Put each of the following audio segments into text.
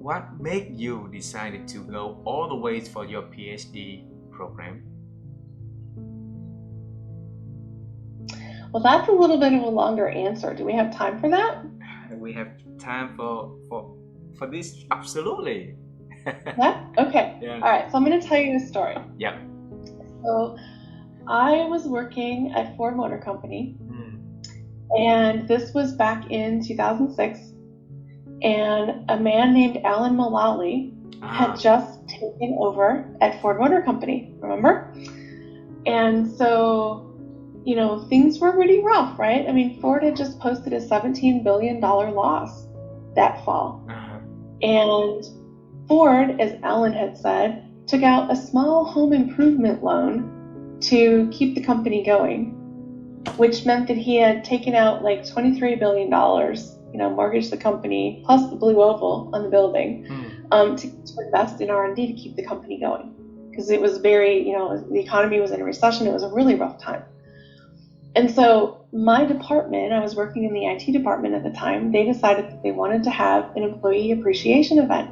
what made you decided to go all the way for your PhD program? Well, that's a little bit of a longer answer. Do we have time for that? We have time for this, absolutely. Yeah? Okay. Yeah. All right, so I'm going to tell you a story. Yep. So I was working at Ford Motor Company, and this was back in 2006, and a man named Alan Mulally had just taken over at Ford Motor Company, remember? And so, you know, things were really rough, right? I mean, Ford had just posted a $17 billion loss that fall. And Ford, as Alan had said, took out a small home improvement loan to keep the company going, which meant that he had taken out like $23 billion, you know, mortgaged the company plus the blue oval on the building to invest in R&D to keep the company going. Because it was very, you know, the economy was in a recession. It was a really rough time. And so my department, I was working in the IT department at the time, they decided that they wanted to have an employee appreciation event.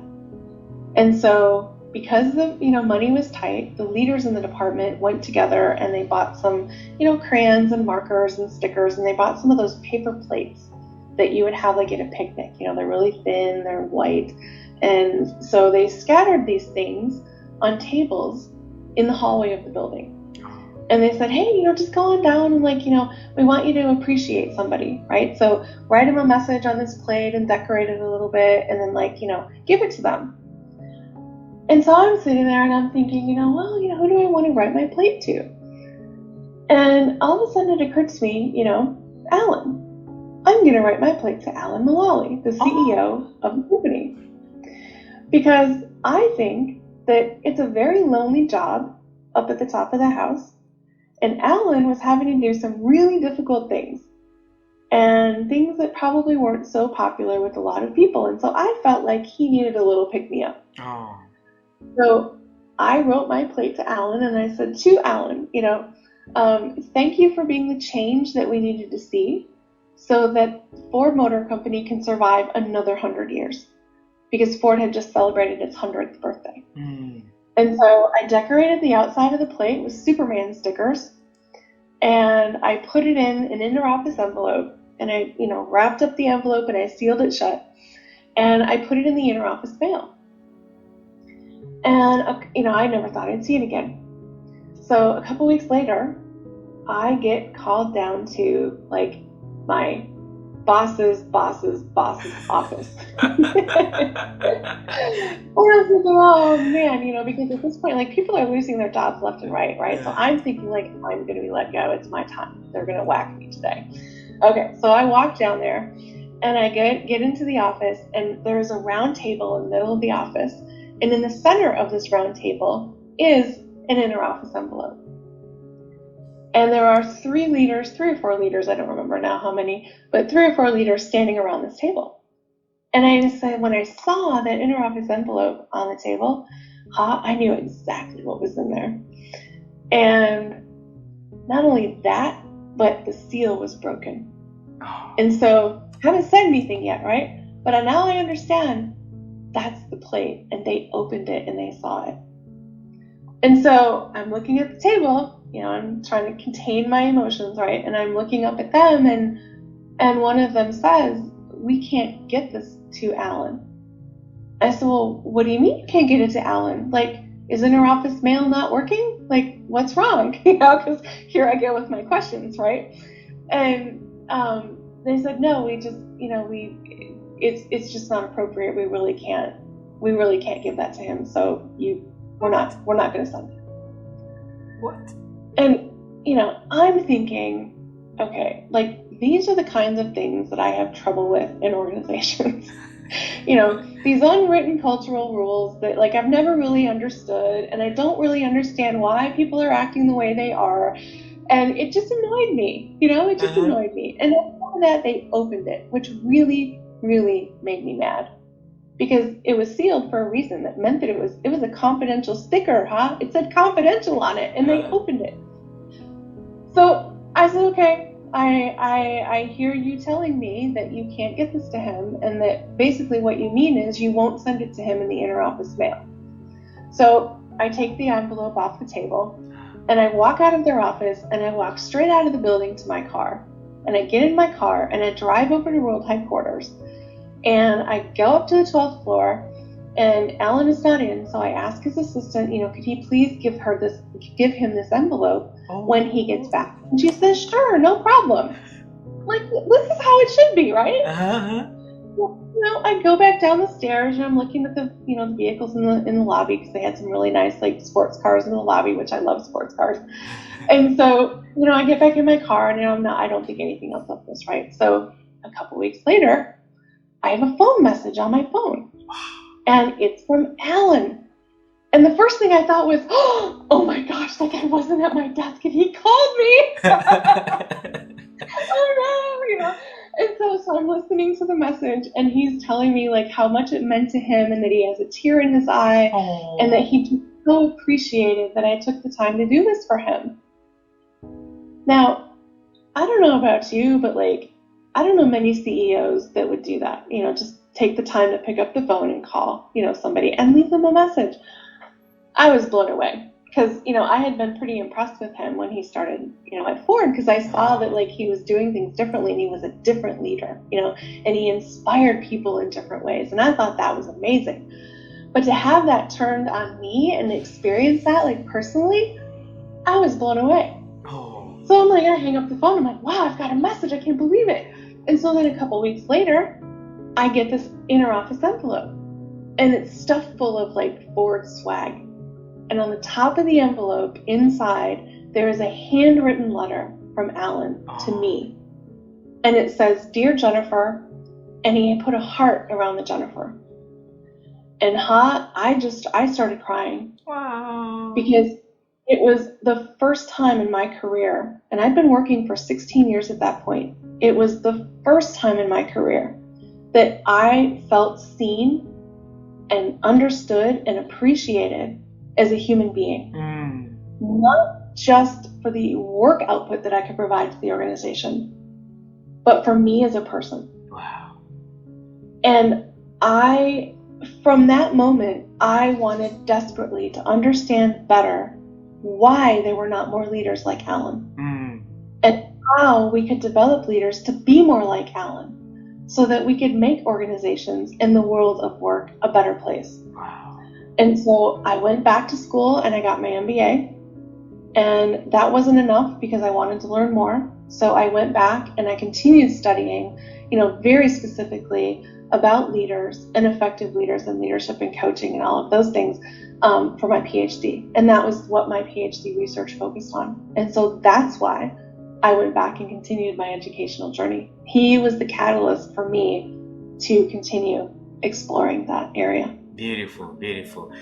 And so because the, you know, money was tight, the leaders in the department went together and they bought some, you know, crayons and markers and stickers, and they bought some of those paper plates that you would have like at a picnic. You know, they're really thin, they're white. And so they scattered these things on tables in the hallway of the building. And they said, hey, you know, just go on down and like, you know, we want you to appreciate somebody, right? So write them a message on this plate and decorate it a little bit and then like, you know, give it to them. And so I'm sitting there and I'm thinking, you know, well, you know, who do I want to write my plate to? And all of a sudden it occurred to me, you know, Alan. I'm going to write my plate to Alan Mulally, the CEO of the company. Because I think that it's a very lonely job up at the top of the house. And Alan was having to do some really difficult things and things that probably weren't so popular with a lot of people. And so I felt like he needed a little pick-me-up. So I wrote my plate to Alan and I said to Alan, you know, thank you for being the change that we needed to see so that Ford Motor Company can survive another 100 years. Because Ford had just celebrated its 100th birthday. And so I decorated the outside of the plate with Superman stickers, and I put it in an interoffice envelope, and I, you know, wrapped up the envelope and I sealed it shut, and I put it in the interoffice mail. And, you know, I never thought I'd see it again. So a couple weeks later, I get called down to, like, my boss's office. And I was thinking, oh man, you know, because at this point, like, people are losing their jobs left and right? So I'm thinking, like, if I'm going to be let go, it's my time. They're going to whack me today. Okay, so I walk down there, and I get into the office, and there's a round table in the middle of the office, and in the center of this round table is an interoffice envelope. And there are 3 or 4 leaders, I don't remember now how many, but 3 or 4 leaders standing around this table. And I just said, when I saw that interoffice envelope on the table, I knew exactly what was in there. And not only that, but the seal was broken. And so I haven't said anything yet, right? But now I understand that's the plate, and they opened it and they saw it. And so I'm looking at the table, you know, I'm trying to contain my emotions, right? And I'm looking up at them, and one of them says, we can't get this to Alan. I said, well, what do you mean you can't get it to Alan? Like, is interoffice mail not working? Like, what's wrong? You know, because here I go with my questions, right? And they said, no, we just, you know, it's just not appropriate. We really can't give that to him. So we're not going to send it. What? And, you know, I'm thinking, okay, like, these are the kinds of things that I have trouble with in organizations. You know, these unwritten cultural rules that, like, I've never really understood, and I don't really understand why people are acting the way they are. And it just annoyed me, you know, annoyed me. And after that, they opened it, which really, really made me mad. Because it was sealed for a reason that meant that it was a confidential sticker, It said confidential on it, and they opened it. So I said, okay, I hear you telling me that you can't get this to him, and that basically what you mean is you won't send it to him in the interoffice mail. So I take the envelope off the table, and I walk out of their office, and I walk straight out of the building to my car. And I get in my car, and I drive over to world headquarters, and I go up to the 12th floor, and Alan is not in, so I ask his assistant, could he please give him this envelope when he gets back? And she says, sure, no problem. Like, this is how it should be, right? Well, I go back down the stairs, and I'm looking at the vehicles in the lobby, because they had some really nice like sports cars in the lobby, which I love sports cars. And so, I get back in my car, and I don't think anything else of this, right? So a couple weeks later, I have a phone message on my phone, and it's from Alan. And the first thing I thought was, oh my gosh, like I wasn't at my desk and he called me. Oh no, And so I'm listening to the message, and he's telling me like how much it meant to him, and that he has a tear in his eye, and that he just so appreciated that I took the time to do this for him. Now, I don't know about you, but like, I don't know many CEOs that would do that, just take the time to pick up the phone and call, somebody and leave them a message. I was blown away. Because, I had been pretty impressed with him when he started, at Ford, because I saw that, like, he was doing things differently, and he was a different leader, and he inspired people in different ways. And I thought that was amazing. But to have that turned on me and experience that, like, personally, I was blown away. So I'm like, I hang up the phone. I'm like, wow, I've got a message. I can't believe it. And so then a couple weeks later, I get this interoffice envelope, and it's stuffed full of, like, Ford swag. And on the top of the envelope, inside, there is a handwritten letter from Alan to me. And it says, Dear Jennifer, and he put a heart around the Jennifer. And I started crying. Wow. Because it was the first time in my career, and I'd been working for 16 years at that point. It was the first time in my career that I felt seen and understood and appreciated as a human being, not just for the work output that I could provide to the organization, but for me as a person. Wow. And from that moment, I wanted desperately to understand better why there were not more leaders like Alan, and how we could develop leaders to be more like Alan, so that we could make organizations in the world of work a better place. Wow. And so I went back to school and I got my MBA, and that wasn't enough because I wanted to learn more. So I went back and I continued studying, very specifically about leaders and effective leaders and leadership and coaching and all of those things for my PhD. And that was what my PhD research focused on. And so that's why I went back and continued my educational journey. He was the catalyst for me to continue exploring that area. Beautiful, beautiful.